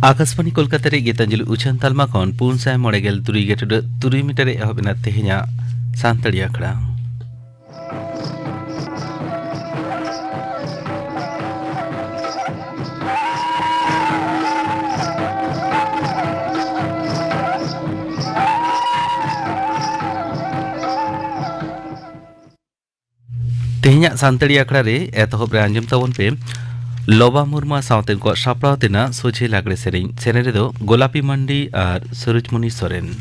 आकाशवाणी कोलकाता रे गीतांजलि उछन तालमा खन पुन साय मोड़ेगेल तुरी मीटर एहबिना तेह냐 सांतड़ी आखड़ा तेह냐 सांतड़ी आखड़ा रे एतहब रे आंजम ताबन पे लोबा मुर्मा सावतेन को सापड़ाव तेना सोचे लागड़े सेरेन रे दो गोलापी मंडी और सूरजमुनि सोरेन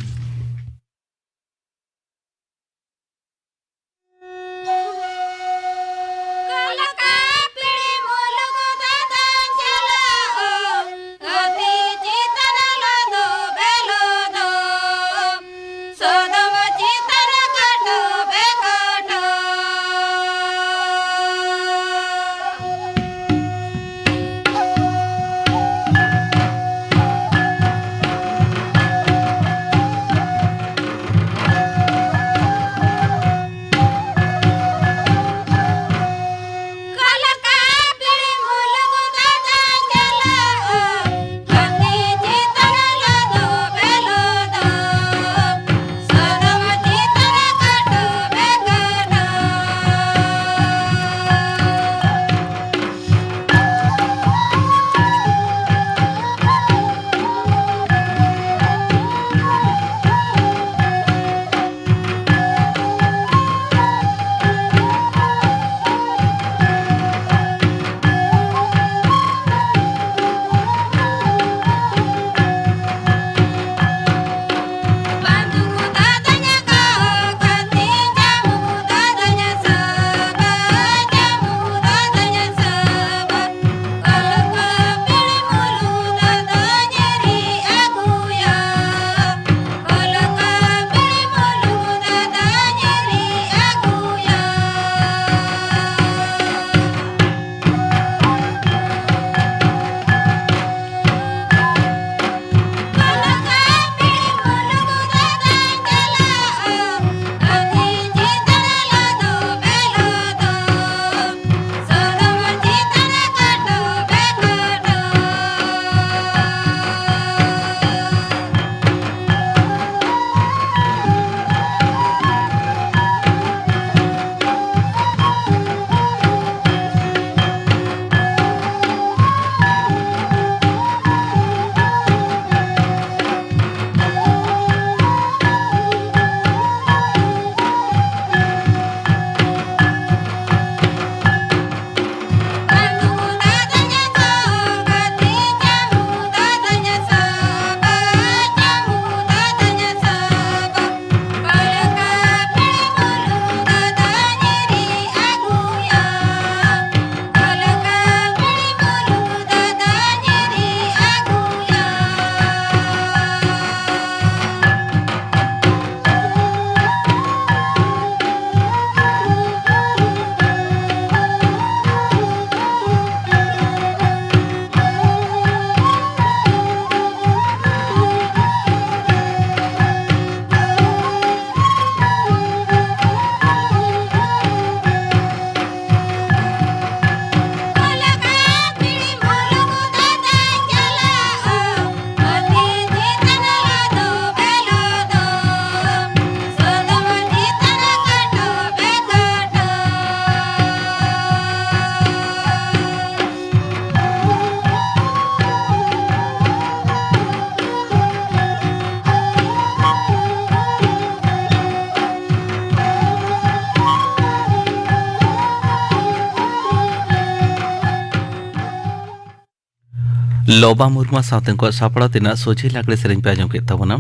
लोबा मुर्मा सावतेन को सापड़ा तेना सोचे लागड़े सेरेन पे आजम के तबना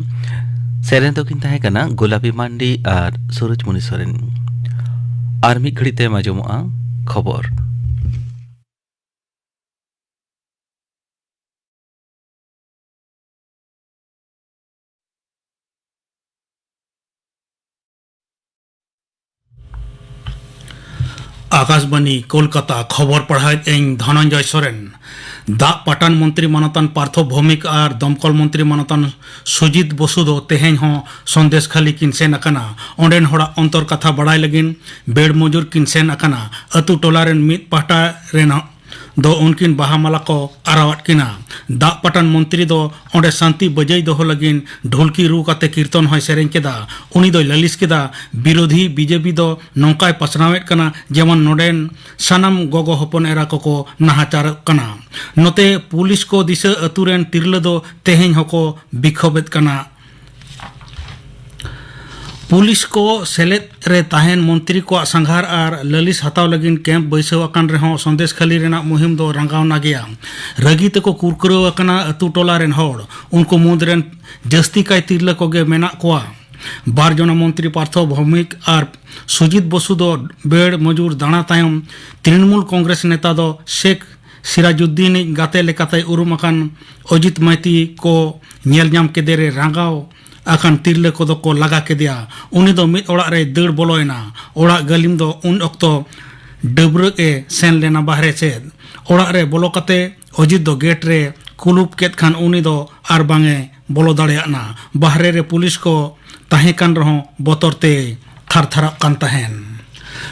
सेरेन तो किन ताहे कना गोलापी मांडी और सूरजमुनि सोरेन और मिद घड़ी ते आजमोआ खबर आकाशबाणी कोलकाता खबर पढ़ाई धनंजय सोरेन दाग पाटान मंत्री मानतान पार्थ भौमिक और दमकल मंत्री मानतान सुजित बसु दो तेहें हों संदेश खाली किन सेन अकना ओंडेन होड़ा अंतर कथा बड़ाई लगिन बेड़ मजूर किन सेन अकना अतु टोलारेन मित पाटा रेना दो उनकिन बाहामाला को आरावट किना दाग पाटान मंत्री दो ओंडे शांति बजाई दोहो लगिन ढोलकी रू काते कीर्तन होय सेरें केदा उनी दो ललिस केदा विरोधी बीजेपी दो नौकाय पसनावेट कना जेमन नोडेन सानाम गोगो हपन एरा को नाहाचार कना नोते पुलिस को दिशा अतुरेन तिरले दो तेहें होको बिखोबेत कना पुलिस को सेलेद रे ताहेन मंत्री को संघार और ललिस हताव लगिन कैंप बैसव अकान रेहों संदेश खाली रेना मुहिम दो रंगावना गया रगी तको कुरकुरो अकना अतु टोला रेन होड़ उनको मुद्रेन जस्ती काय तिरले कोगे मेना कोआ बार जना मंत्री पार्थ भौमिक और सुजित बसु दो बेड़ मजूर दाना तायम तृणमूल कांग्रेस नेता दो शेख सिराजुद्दीन गाते लेकाते उरुम अकान अजित माइती को नेल नाम केदेरे रांगाव आकान तिरले को दो को लगा के दिया उनी दो मित ओड़ा रे दड़ बोलोयना ओड़ा गलिम दो उन अक्तो डबरक ए सेन लेना बाहरे सेद ओड़ा रे बोलो कते अजित दो गेट रे कुलूप केत खान उनी दो आर बांगे बोलो दाड़ेयाना बाहरे रे पुलिस को ताहे कान रहो बोतरते थार थारा कान ताहेन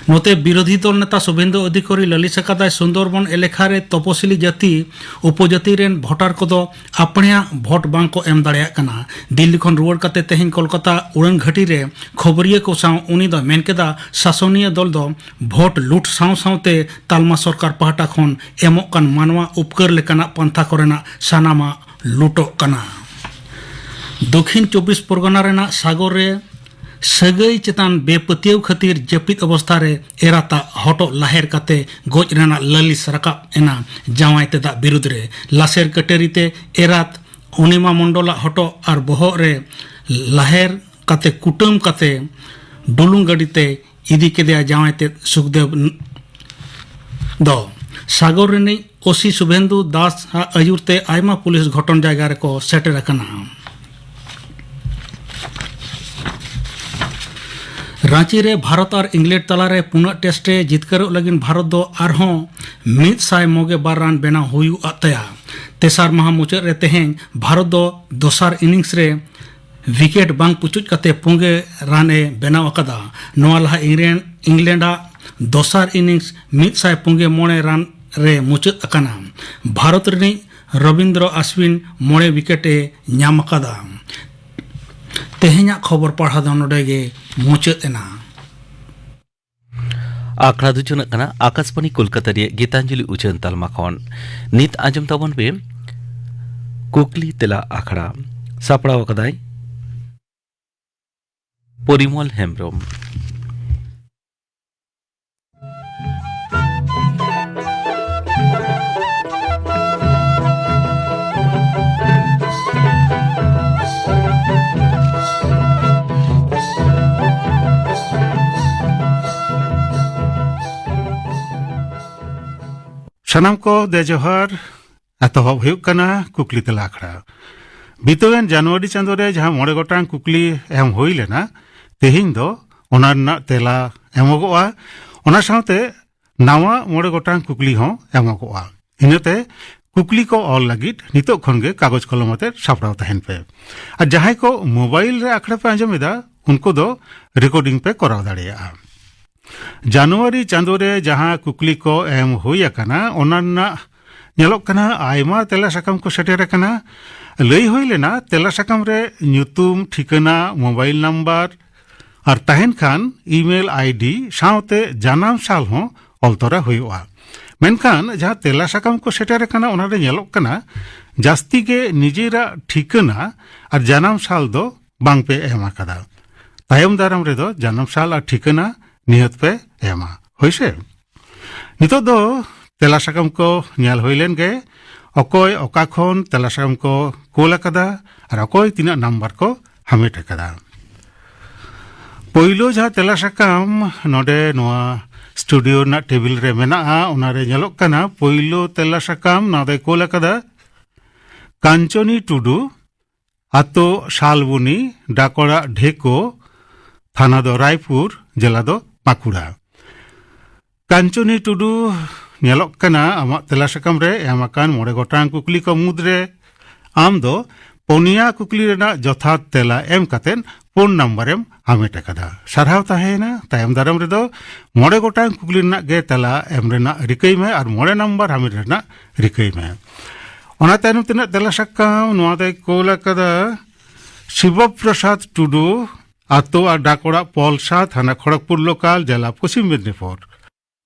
नोते विरोधी दल नेता शुभेंदु अधिकारी ललिस अकादाय सुंदरबन एलेखा रे तपसिली जाति उपजाति रेन भोटार को दो अपने भोट बांग को एम दाड़ेया कना दिल्ली खन रुवाड़ काते तेहें कोलकाता उड़न घाटी रे खबरिया को साव उनी दो मेन केदा शासनीय दल दो भोट लूट साव सावते तालमा सरकार पहाटा खन एमोक कान मानवा उपकर लेकाना पंथा कोरेना सानामा लूटो कना दक्षिण 24 परगना रेना सागर रे सगई चेतान बेपतियव खातिर जपित अवस्था रे एराता हटो लाहेर काते गोज रेना ललिस रकाब एना जावाई तेदा विरुद्ध रे लासेर कटेरीते एरात अनिमा मंडला हटो और बहग रे लाहेर काते कुटुम काते डुलुंग गाड़ीते इदी केदेया जावाई ते सुखदेव दो सागर रेनी ओसी शुभेंदु दास आयुरते आयमा पुलिस घटन जायगा रे को सेटर अकना रांची रे भारत और इंग्लैंड तलारे पुना टेस्टे जितकरो लगिन भारत दो आरहों 192 रान बेना हुयु अतया तेसार महा मुचाद रे तेहें भारत दो दोसार इनिंग्स रे विकेट बांग पुचुज कते पुंगे राने बेनाव अकदा नोआ लहा इंग्लैंडा दोसार इनिंग्स 109 रान रे मुचाद अकना भारत रे रविंद्र अश्विन 9 विकेटे ᱧᱟᱢ अकदा तेहें खबर पढ़ा दो नोडेगे मुचाद एना आखड़ा दुजुन कना आकाशवाणी कोलकाता रे गीतांजलि उचन तालमा खन नित आजम तबन बे कुकली तेला आखड़ा सापड़ा वकदाय परिमल हेम्ब्रम सनाम को दे जोहर एतहब हुयुग कना कुकली तेला आखड़ा बीतोयन जनवरी चांदो रे जहां 9 गोटांग कुकली एम हुई लेना तेहिं दो ओना रना तेला एमोगोआ ओना सावते नावा 9 गोटांग कुकली हो एमोगोआ इनते कुकली को ऑल लगित नितो खनगे कागज कलम अते सापड़ाव तहन पे और जहां को मोबाइल रे आखड़ा पे आंजमेदा उनको दो रिकॉर्डिंग पे कराव दाड़ेया जनवरी चांदो रे जहां कुकली को एम हुई अकना ओना नेलोक कना आयमा तेला साकाम को सेटेर कना लई हुई लेना तेला साकाम रे ᱧᱩᱛᱩᱢ ठिकाना मोबाइल नंबर और तहन खान ईमेल आईडी सावते जानाम साल हो ऑलतरा हुआ मेनखान जहां तेला साकाम को सेटेर कना ओना रे नेलोक कना जास्ती के निजेरा ठिकाना और जानाम साल दो बांग पे एमा कदा तायम दाराम रे दो जानाम साल और ठिकाना निहत पे एमा होइसे नितो दो तेला साकाम को नेल होइलेन गे अकोय ओका खन तेला साकाम को कोल कदा और अकोय तिना नंबर को हमेट कदा पहिलो जहां तेला साकाम नोडे नोआ स्टूडियो ना टेबिल रे मेना ओना रे नेलोक कना पहिलो तेला साकाम नादे कोल कदा कांचनी टुडू आतो शालबुनी डाकोड़ा ढेको थाना दो रायपुर जिला दो बाकुड़ा कांचनी टुडू नेलोक कना आमा तेला सकम रे एम आकान मोड़े गोटांग कुकली को मुद्रे आम दो पोनिया कुकली रेना जथात तेला एम कतेन 4 नंबरेम हामेट कदा सरहाव ताहेना तायम दारम रे दो मोड़े गोटांग कुकली रेना गे तेला एम रेना रिकई में और मोड़े नंबर हामेट रेना रिकई में ओना तायम तिना तेला सकम नोआ दे कोला कदा शिव प्रसाद टुडू आतो और डाकोड़ा पौलसा थाना खड़गपुर लोकाल जिला पश्चिम मेदिनीपुर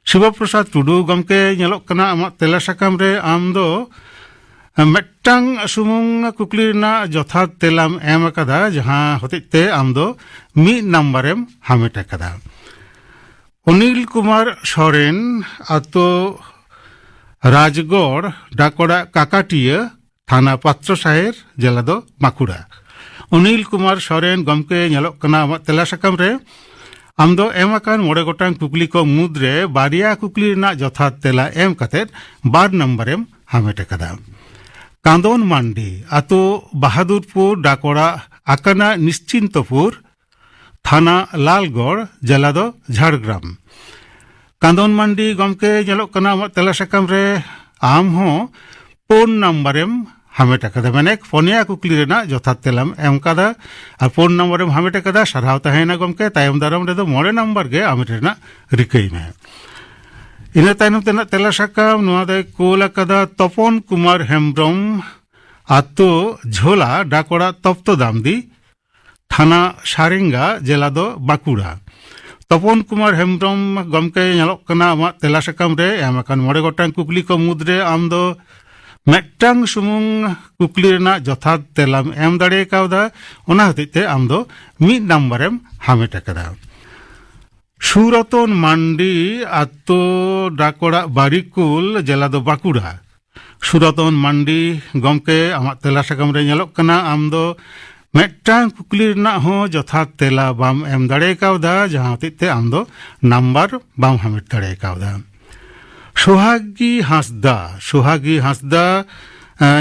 शिव प्रसाद टुडू गमके नेलोक कना आमा तेला सकम रे आम दो मेट्टांग सुमुंग कुकली रेना जथात तेलाम एम कदा जहां होतिते आम दो 1 नंबरेम हामेट कदा अनिल कुमार सोरेन आतो राजगढ़ डाकोड़ा काकाटिया थाना पात्र साहेर जिला दो बांकुड़ा अनिल कुमार सोरेन गमके नेलोक कना आमा तेला सकम रे आम दो एम आकान मोड़े गोटांग कुकली को मुद्रे बारिया कुकली रेना जथात तेला एम कतेत 2 नंबरेम हामेट कदा कांदोन मांडी आतो बहादुरपुर डाकोड़ा आकाना निश्चिंतपुर थाना लालगढ़ जिला दो झाड़ग्राम कांदोन मांडी गमके नेलोक कना आमा तेला सकम रे आम हो 4 नंबरेम हामेट कदा माने फोनिया कुकली रेना जथात तेलाम एम कदा और 4 नंबरेम हामेट कदा सरहाव ताहेना गमके तायम दारम रे दो 9 नंबर गे हामेट रेना रिकई में इना तायनम तेना तेला सकम नोआ दे कोला कदा तपन कुमार हेम्ब्रम आतो झोला डाकोड़ा तप्तो दामदी थाना सारेंगा जिला दो बांकुड़ा तपन कुमार हेम्ब्रम गमके नेलोक कना आमा तेला सकम रे एम आकान मोड़े गोटांग कुकली को मुद्रे आम दो मेट्टांग सुमुंग कुकली रेना जथात तेलाम एम दाड़े कावदा ओना हतिते आम दो 1 नंबरेम हामेट कदा सुरतन मांडी आतो डाकोड़ा बारिकुल जिला दो बांकुड़ा सुरतन मांडी गमके आमा तेला सकम रे नेलोक कना आम दो मेट्टांग कुकली रेना हो जथात तेला बाम एम दाड़े कावदा जहां हतिते आम दो नंबर बाम हामेट दाड़े कावदा सोहागी हांसदा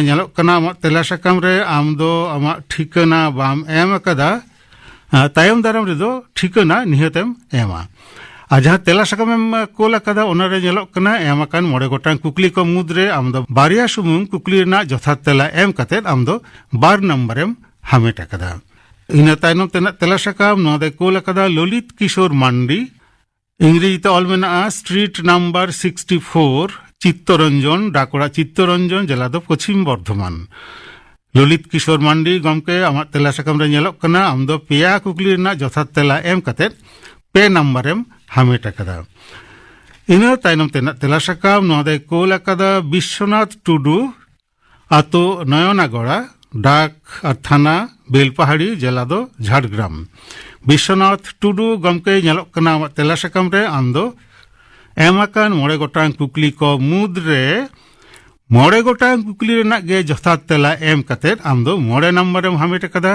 नेलोक कना आमा तेला सकम रे आम दो आमा ठिकाना बाम एम कदा तायम दारम रे दो ठिकाना निहतेम एमा आ जहां तेला सकम एम कोला कदा ओना रे नेलोक कना एम आकान मोड़े गोटांग कुकली को मुद्रे आम दो बारिया सुमुंग कुकली रेना जथात तेला एम कतेत आम दो 12 नंबरेम हामेट कदा इना तायनम तेना तेला सकम नोआ दे कोला कदा ललित किशोर मांडी इंग्रेजीते ऑल मेना स्ट्रीट नंबर 64 चित्तरंजन डाकोड़ा चित्तरंजन जिला दो पश्चिम बर्धमान ललित किशोर मांडी गमके आमा तेला सकम रे नेलोक कना आम दो पेया कुकली रेना जथात तेला एम कतेत 2 नंबरेम हामेट कदा इना तायनम तेना तेला सकम नोआ दे कोला कदा विश्वनाथ टुडू आतो नयनागड़ा डाक और थाना बेलपहाड़ी जिला दो झाड़ग्राम विश्वनाथ टुडू गमके नेलोक कना आमा तेला सकम रे आम दो एम आकान मोड़े गोटांग कुकली को मुद्रे मोड़े गोटांग कुकली रेना गे जथात तेला एम कतेत आम दो 9 नंबरेम हामेट कदा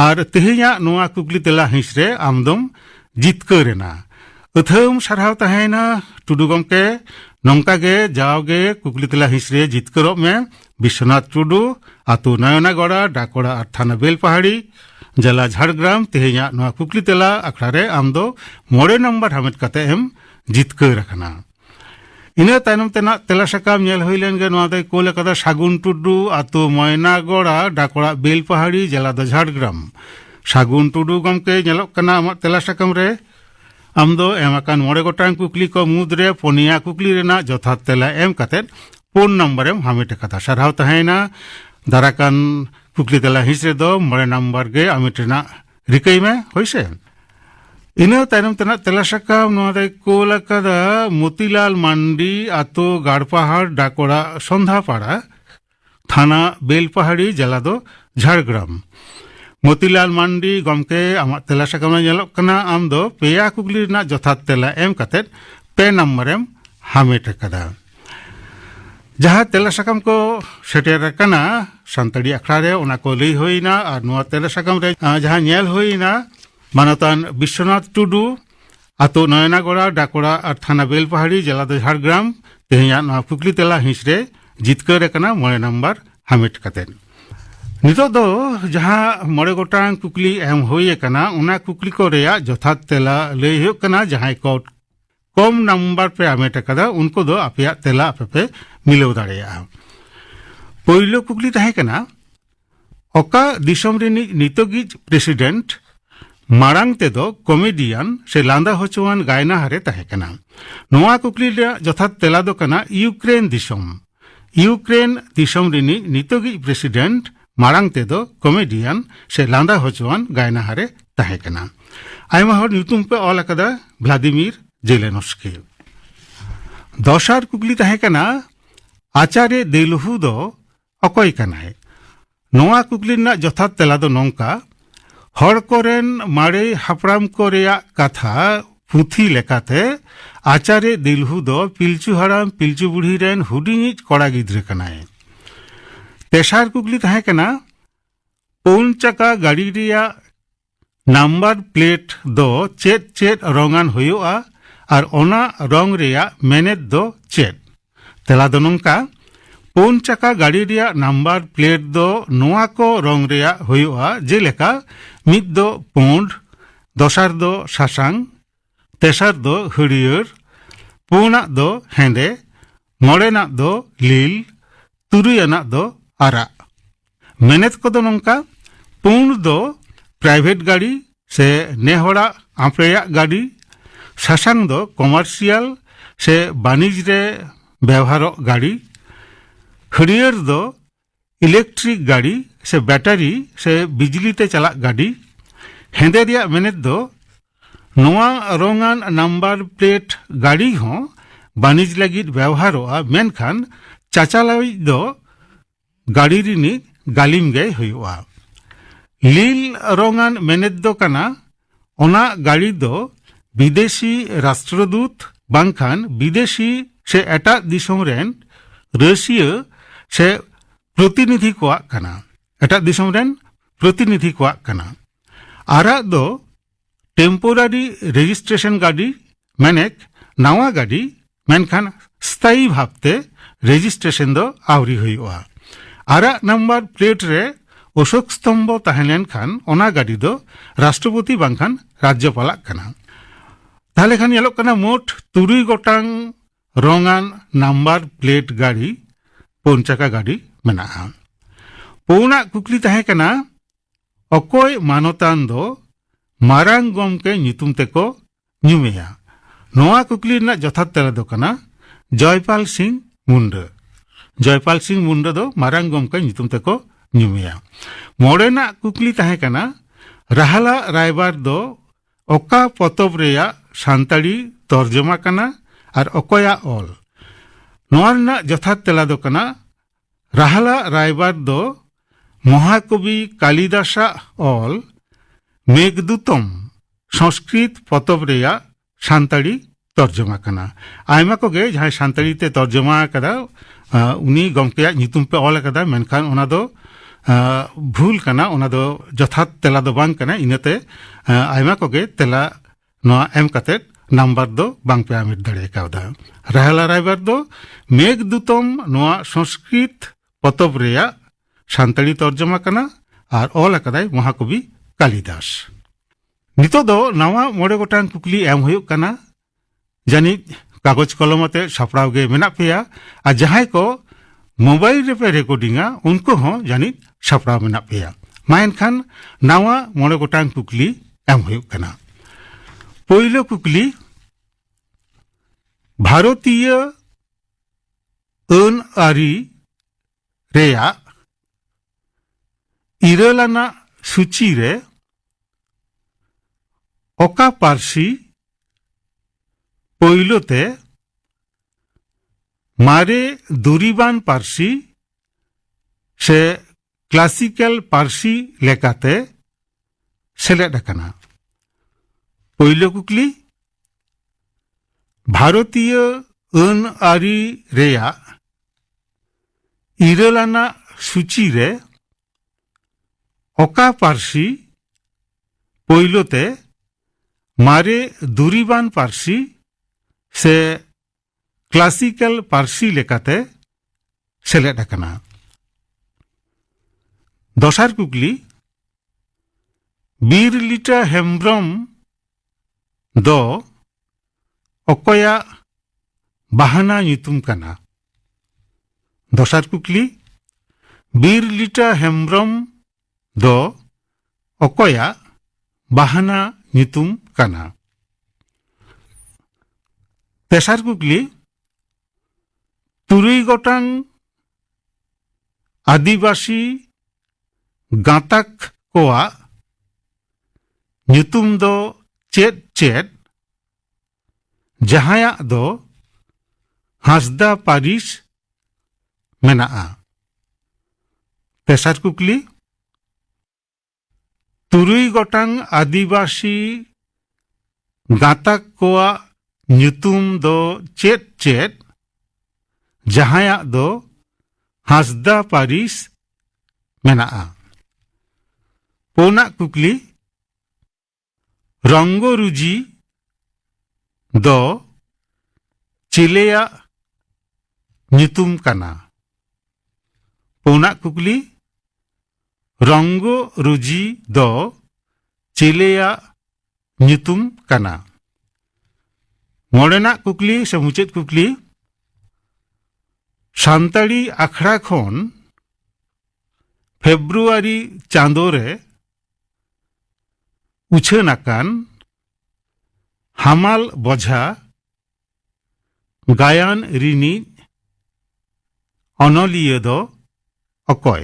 और तेहेñा नोआ कुकली तेला हिंस रे आम दोम जितकारेना अथम सरहाव ताहेना टुडू गमके नोंका गे जावगे कुकली तेला हिंस रे जितकारोब में विश्वनाथ टुडू आतो नयनागड़ा डाकोड़ा और थाना बेलपहाड़ी जिला झाड़ग्राम तेहेñा नोआ कुकली तेला आखड़ा रे आम दो 9 नंबर हामेट कते एम जितकार रखना इना तायनम तेना तेला सकम नेल होइलेन गे नोआ दे कोले कदा सागुन टुडू आतो मयनागड़ा डाकोड़ा बेलपहाड़ी जिला दो झाड़ग्राम सागुन टुडू गमके नेलोक कना आमा तेला सकम रे आम दो एम आकान 9 गोटांग कुकली को मुद्रे पोनिया कुकली रेना जथात तेला एम कतेत 4 नंबरेम हामेट कदा सरहाव ताहेना दाराकान कुकली तेला हिंस रे दो 9 नंबर गे हामेट रेना रिकई में होइसे इना तायनम तेना तेला सकम नोआ दे कोला कदा मोतीलाल मांडी आतो गाड़पाहाड़ डाकोड़ा संधापाड़ा थाना बेलपहाड़ी जिला दो झाड़ग्राम मोतीलाल मांडी गमके आमा तेला सकम रे नेलोक कना आम दो पेया कुकली रेना जथात तेला एम कतेत 2 नंबरेम हामेट कदा जहां तेला सकम को सेटेर कना संतड़ी अखड़ा रे ओना को लई होइना और नोआ तेला सकम रे जहां नेल होइना मानतान विश्वनाथ टुडू आतो नयनागड़ा डाकोड़ा और थाना बेलपहाड़ी जिला दो झाड़ग्राम तेहेñा नोआ कुकली तेला हिंस रे जितकार कना 9 नंबर हामेट कतेत नितो दो जहां 9 गोटांग कुकली एम होई कना उना कुकली को रेया जथात तेला लई हुयुग कना जहां कम नंबर पे आमेट अकादा उनको दो आपया तेला आपे पे मिलाव दाड़ेया पहिलो कुकली ताहे कना ओका दिसम रेनी नितोगिज प्रेसिडेंट मारांग तेदो कॉमेडियन से लांदा होचुआन गायना हारे ताहे कना नोआ कुकली रे जथात तेला दो कना यूक्रेन दिसम रेनी नितोगिज प्रेसिडेंट मारांग तेदो कॉमेडियन से लांदा होचुआन गायना हारे ताहे कना आयमा हर ᱧᱩᱛᱩᱢ पे ऑल अकादा व्लादिमीर जेलेनस्की दोसार कुकली ताहे कना आचार्य देलहु दो अकय कनाय नोआ कुकली ना जथात तेला दो नोंका हर कोरेन मारे हापराम को रेया कथा पुथी लेकाते आचार्य देलहु दो पिलचु हराम पिलचु बुढ़ी रेन हुडिंगिज कोड़ा गिद्रे कनाय तेसार कुकली ताहे कना पौन चका गाड़ी रेया नंबर प्लेट दो चेत चेत रंगान होयोआ और ओना रंग रेया मेनेद दो चेत तेला दो नोंका पौन चका गाड़ी रेया नंबर प्लेट दो नोआ को रंग रेया होयोआ जेलेका मिद दो पोंड दोसार दो सासांग तेसार दो हरियर पुना दो हेंदे मोड़ेना दो लील तुरुयाना दो आरा मेनेद को दो नोंका पौन दो प्राइवेट गाड़ी से नेहड़ा आपरेया गाड़ी सासांग दो कमार्शियल से बानिज रे व्यवहार गाड़ी हरियर दो इलेक्ट्रिक गाड़ी से बैटरी से बिजली ते चला गाड़ी हेंदे रिया मेनेद दो नोआ रोंगान नंबर प्लेट गाड़ी हो बानिज लगी व्यवहारोआ मेनखान चाचालाई दो गाड़ी रिनी गालिम गए हुआ लील रोंगान मेनेद दो कना ओना गाड़ी दो विदेशी राष्ट्रदूत बांखान विदेशी से एटा दिसोम रेन रशिया से प्रतिनिधि को कना एटा दिसोम रेन प्रतिनिधि को कना आरा दो टेम्पोरारी रजिस्ट्रेशन गाड़ी मेनेक नवा गाड़ी मेनखान स्थायी भावते रजिस्ट्रेशन दो आवरी हुआ आरा नंबर प्लेट रे अशोक स्तंभ ताहेलेन खान ओना गाड़ी दो राष्ट्रपति बांखान राज्यपाल कना ताहले खान येलो कना मोट 3 गोटांग रोंगान नंबर प्लेट गाड़ी पौन चका गाड़ी मेना पौना कुकली ताहे कना अकोय मानतान दो मारांग गोमके ᱧᱩᱛᱩᱢ तेको ᱧᱩᱢᱮᱭᱟ नोआ कुकली ना जथात तेला दो कना जयपाल सिंह मुंडा दो मारांग गोमके ᱧᱩᱛᱩᱢ तेको ᱧᱩᱢᱮᱭᱟ मोड़ेना कुकली ताहे कना राहला रायबार दो ओका पतब रेया सान्ताड़ी तर्जमा कना और ओकोया ऑल नोआ ना जथात तेला दो कना राहला रायबार दो महाकवि कालिदासा ऑल मेघदूतम संस्कृत पतब रेया सान्ताड़ी तर्जमा कना आयमा कोगे जहां सान्ताड़ी ते तर्जमा कदा उनी गमकेया ᱧᱩᱛᱩᱢ पे ऑल कदा मेनखान ओना दो भूल कना ओना दो जथात तेला दो बांग कना इनते आयमा कोगे तेला नोआ एम कते नंबर दो बांग पे आमिट दड़े कावदा राहला रायबार दो मेघदूतम नोआ संस्कृत पतब रेया सान्ताड़ी तर्जमा कना और ऑल कदाय महाकवि कालिदास नितो दो नवा मोड़े गोटांग कुकली एम हुयुक कना जानी कागज कलमते सापड़ाव गे मेना पेया आ जहां को मोबाइल रे पे रेकॉर्डिंगा उनको हो जानी सापड़ाव मेना पेया मायन खान नवा मोड़े गोटांग कुकली एम हुयुक कना पहिलो कुकली भारतीय अन आरी रेया इरलाना सूची रे ओका पारसी पहिलोते मारे दुरीबान पारसी से क्लासिकल पारसी लेकाते सेलेद कना पहिलो कुकली भारतीय अन आरी रेया इरलाना सूची रे ओका पारसी पहिलोते मारे दुरीबान पारसी से क्लासिकल पारसी लेकाते सेलेद कना दोसार कुकली बीरलिटा हेम्ब्रम दो ᱚᱠᱚᱭᱟᱜ ᱵᱟᱦᱟᱱᱟ ᱧᱩᱛᱩᱢ ᱠᱟᱱᱟ? ᱫᱚᱥᱟᱨ ᱠᱩᱠᱞᱤ ᱵᱤᱨᱞᱤᱴᱟ ᱦᱮᱢᱵᱨᱚᱢ ᱫᱚ ᱚᱠᱚᱭᱟᱜ ᱵᱟᱦᱟᱱᱟ ᱧᱩᱛᱩᱢ ᱠᱟᱱᱟ? ᱛᱮᱥᱟᱨ ᱠᱩᱠᱞᱤ ᱛᱩᱨᱩᱭ ᱜᱚᱴᱟᱝ ᱟᱹᱫᱤᱵᱟᱹᱥᱤ ᱜᱟᱸᱛᱟᱠ ᱠᱚᱣᱟᱜ ᱧᱩᱛᱩᱢ ᱫᱚ ᱪᱮᱫ ᱪᱮᱫ ᱡᱟᱦᱟᱸᱭᱟᱜ ᱫᱚ ᱦᱟᱸᱥᱫᱟ ᱯᱟᱹᱨᱤᱥ ᱢᱮᱱᱟᱜᱼᱟ? ᱛᱮᱥᱟᱨ ᱠᱩᱠᱞᱤ ᱛᱩᱨᱩᱭ ᱜᱚᱴᱟᱝ ᱟᱹᱫᱤᱵᱟᱹᱥᱤ ᱜᱟᱸᱛᱟᱠ ᱠᱚᱣᱟᱜ ᱧᱩᱛᱩᱢ ᱫᱚ ᱪᱮᱫ ᱪᱮᱫ ᱡᱟᱦᱟᱸᱭᱟᱜ ᱫᱚ ᱦᱟᱸᱥᱫᱟ ᱯᱟᱹᱨᱤᱥ ᱢᱮᱱᱟᱜᱼᱟ? ᱯᱩᱱᱟᱜ ᱠᱩᱠᱞᱤ ᱨᱚᱝᱜᱚᱨᱩᱡᱤ ᱫᱚ ᱪᱤᱞᱤᱭᱟᱜ ᱧᱩᱛᱩᱢ ᱠᱟᱱᱟ? ᱯᱩᱱᱟᱜ ᱠᱩᱠᱞᱤ ᱨᱚᱝᱜᱚᱨᱩᱡᱤ ᱫᱚ ᱪᱤᱞᱤᱭᱟᱜ ᱧᱩᱛᱩᱢ ᱠᱟᱱᱟ? ᱢᱚᱬᱮᱱᱟᱜ ᱠᱩᱠᱞᱤ ᱥᱮ ᱢᱩᱪᱟᱹᱫ ᱠᱩᱠᱞᱤ ᱥᱟᱱᱛᱟᱲᱤ ᱟᱠᱷᱲᱟ ᱠᱷᱚᱱ ᱯᱷᱮᱵᱨᱩᱣᱟᱨᱤ ᱪᱟᱸᱫᱳ ᱨᱮ ᱩᱪᱷᱟᱹᱱ ᱟᱠᱟᱱ ᱦᱟᱢᱟᱞ ᱵᱚᱡᱷᱟ ᱜᱟᱭᱟᱱ ᱨᱤᱱᱤᱡ ᱚᱱᱚᱞᱤᱭᱟᱹ ᱫᱚ ᱚᱠᱚᱭ?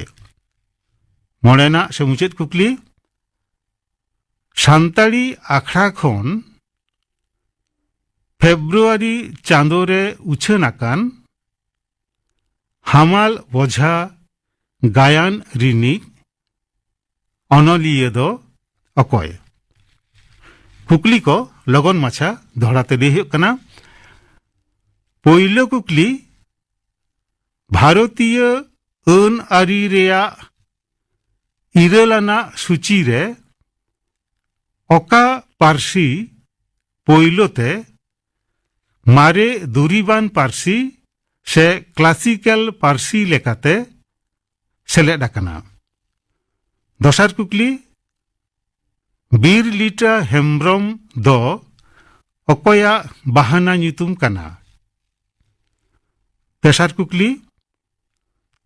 ᱢᱚᱬᱮᱱᱟᱜ ᱥᱮ ᱢᱩᱪᱟᱹᱫ ᱠᱩᱠᱞᱤ ᱥᱟᱱᱛᱟᱲᱤ ᱟᱠᱷᱲᱟ ᱠᱷᱚᱱ ᱯᱷᱮᱵᱨᱩᱣᱟᱨᱤ ᱪᱟᱸᱫᱳ ᱨᱮ ᱩᱪᱷᱟᱹᱱ ᱟᱠᱟᱱ হামাল বোঝা গায়ান রিনিক অনলিয়ে দো অকয় কুকলি কো লগন মাছা ধরাতে ᱞᱟᱹᱭ ᱦᱩᱭᱩᱜ ᱠᱟᱱᱟ ᱯᱳᱭᱞᱳ ᱠᱩᱠᱞᱤ ᱵᱷᱟᱨᱚᱛᱤᱭᱚ ᱟᱹᱱ ᱟᱹᱨᱤ ᱨᱮᱭᱟᱜ ᱤᱨᱟᱹᱞ ᱟᱱᱟᱜ ᱥᱩᱪᱤ ᱨᱮ ᱚᱠᱟ ᱯᱟᱹᱨᱥᱤ ᱯᱳᱭᱞᱳᱛᱮ ᱢᱟᱨᱮ ᱫᱩᱨᱤᱵᱟᱱ ᱯᱟᱹᱨᱥᱤ ᱥᱮ ᱠᱞᱟᱥᱤᱠᱮᱞ ᱯᱟᱹᱨᱥᱤ ᱞᱮᱠᱟᱛᱮ ᱥᱮᱞᱮᱫ ᱟᱠᱟᱱᱟ? ᱫᱚᱥᱟᱨ ᱠᱩᱠᱞᱤ ᱵᱤᱨᱞᱤᱴᱟ ᱦᱮᱢᱵᱨᱚᱢ ᱫᱚ ᱚᱠᱚᱭᱟᱜ ᱵᱟᱦᱟᱱᱟ ᱧᱩᱛᱩᱢ ᱠᱟᱱᱟ? ᱛᱮᱥᱟর ᱠᱩᱠᱞᱤ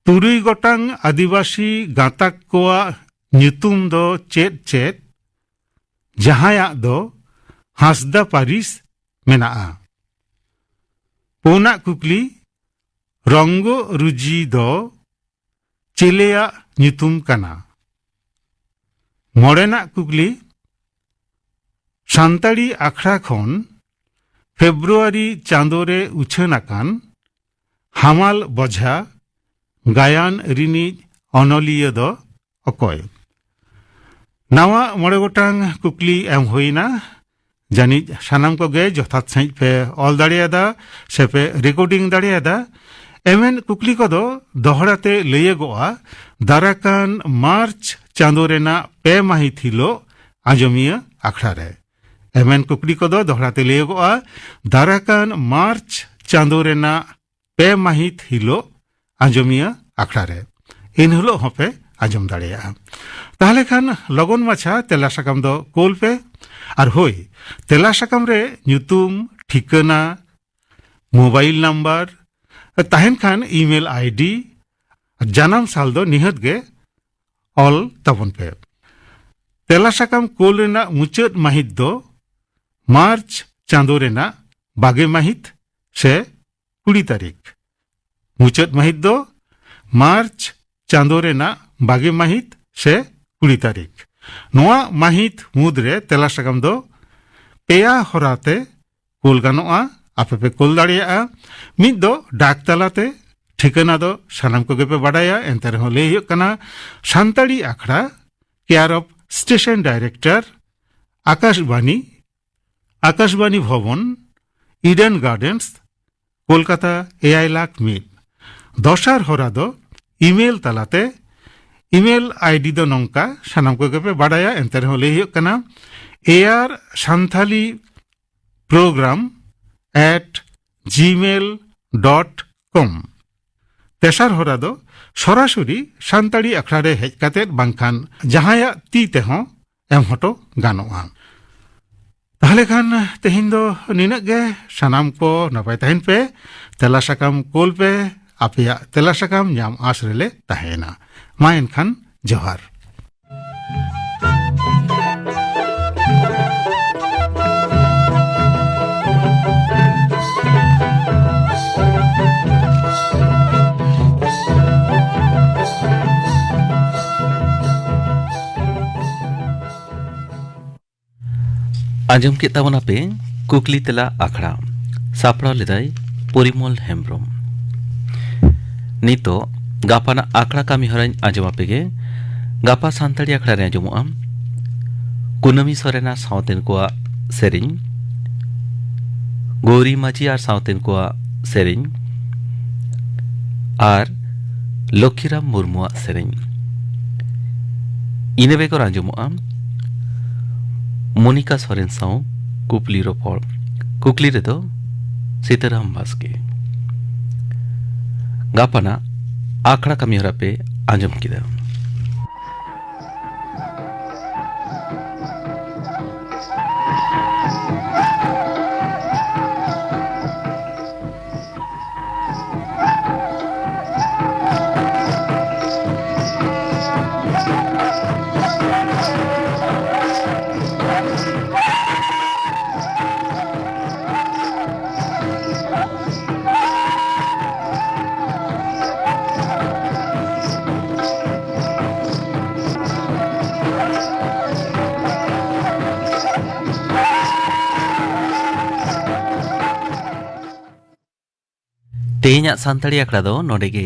ᱛᱩᱨᱩᱭ ᱜᱚᱴᱟᱝ ᱟᱹᱫᱤᱵᱟᱹᱥᱤ ᱜᱟᱸᱛᱟᱠ ᱠᱚᱣᱟᱜ ᱧᱩᱛᱩᱢ ᱫᱚ ᱪᱮᱫ ᱪᱮᱫ ᱡᱟᱦᱟᱸᱭᱟᱜ ᱫᱚ ᱦᱟᱸᱥᱫᱟ ᱯᱟᱹᱨᱤᱥ ᱢᱮᱱᱟᱜᱼᱟ? ᱯᱩᱱᱟᱜ ᱠᱩᱠᱞᱤ ᱨᱚᱝᱜᱚ ᱨᱩᱡᱤ ᱫᱚ ᱪᱤᱞᱤᱭᱟᱜ ᱧᱩᱛᱩᱢ ᱠᱟᱱᱟ? ᱢᱚᱬᱮᱱᱟᱜ ᱠᱩᱠᱞᱤ ᱥᱟᱱᱛᱟᱲᱤ ᱟᱠᱷᱲᱟ ᱠᱷᱚᱱ ᱯᱷᱮᱵᱨᱩᱣᱟᱨᱤ ᱪᱟᱸᱫᱳ ᱨᱮ ᱩᱪᱷᱟᱹᱱ ᱟᱠᱟᱱ হামাল বোঝা গায়ান রিনিজ অনলিয়ে দো অকয়? নাওয়া মড়ে গোটাং কুকলি M হইনা জানিজ Sanam কোগে যথাৎ size pay all দাড়িয়াদা সে পে রেকর্ডিং দাড়িয়াদা এমএন কুকলি কদো দহড়াতে লইয়েগোয়া দারাকান মার্চ চাঁদো রেনা পে মাহিত হিলো আজমিয়া আখড়া রে এমএন কুকলি কদো দহড়াতে লইয়েগোয়া দারাকান মার্চ চাঁদো রেনা পে মাহিত হিলো আজমিয়া আখড়া রে ইন হলো হপে আজম দাড়িয়া তাহলে খান লগন মাছা তেলা সাকাম দো কোল পে আর হই তেলা সাকাম রে nyutum ঠিকানা মোবাইল নাম্বার তাহেন খান ইমেল আইডি জানাম সাল দো নিহত গে অল তাবন পে তেলা সাকাম কোল রেনা মুচাদ মাহিত দো মার্চ চাঁদো রেনা বাগে মাহিত সে 20 তারিখ মুচাদ মাহিত দো মার্চ চাঁদো রেনা বাগে মাহিত সে 20 তারিখ নোয়া মাহিত মুদরে তেলা সাকাম দো পেয়া হরাতে কোল গানোয়া আপে পে কোল দাড়িয়া মিদ দো ডাক তালাতে ঠিকানা দো সানাম কোগে পে বাড়ায়া এনতে রহ লে হুয়ুগ কানা সান্তাড়ি আখড়া care of station director Akashvani ভবন ইডেন গার্ডেন্স কলকাতা 1,00,000 দশার হরা দো ইমেল তালাতে ইমেল আইডি দো নঙ্কা সানাম কোগে পে বাড়ায়া এনতে রহ লে হুয়ুগ কানা এয়ার সান্থালি প্রোগ্রাম @gmail.com তেসার হরা দো সরাসরি সান্তাড়ি আখড়া রে হেজ কাতে বাংখান জাহায়া তি তেহ এম হটো গানোয়া ताहले खान तेहिं दो निनक गे सानाम को नपाय तहन पे तेला साकाम कोल पे आपेया तेला साकाम ᱧᱟᱢ आस रेले तहेना मा एनखान जोहार। आंजम के तबना पे कुकली तेला आखड़ा सापड़ा लेदाय परिमल हेम्ब्रम नितो गापाना आखड़ा कामी हराइन आंजम आपेगे गापा सान्ताड़ी आखड़ा रे आंजमोआ कुनमी सोरेना सावतेन कोआ सेरिन गौरी माझी are सावतेन कोआ serine are Laxmiram मुर्मुआ serine इने बेगर आंजमोआ मोनिका सोरेन साव कुपली रोपड़ कुकली रे दो सीताराम बास्के गापाना आखड़ा कामी हरा पे आंजम किदा। तेहना सान्ताड़ी आखड़ा दो नोडे गे